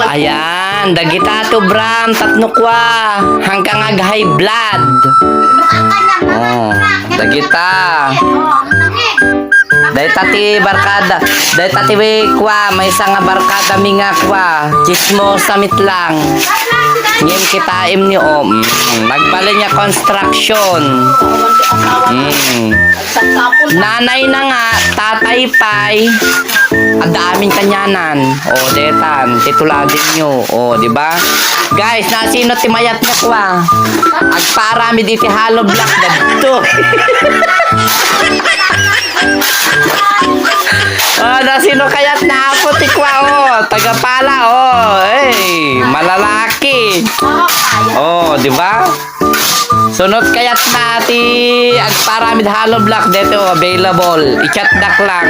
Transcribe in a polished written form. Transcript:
Ayan, dagita to Bram, tatno kwa, hanggang ag high blood. Oh, dagita. Dahil tati barkada, dahil tati kwa, may isang barkada minga kwa, chismo samit lang. Ngayon kita im ni nagbali niya construction. Nanay na nga, tatay pay, ang daming kanyanan. O, detan, tituladin nyo. O, di ba? Guys, nasino timayat na kwa? Agparami diti hollow block na dito. Oh, nasino kayat na po tikwa tagapala malalaki. Oh, di ba? Sunod kayat nati agparamid hollow block dito available. I-chat dak lang.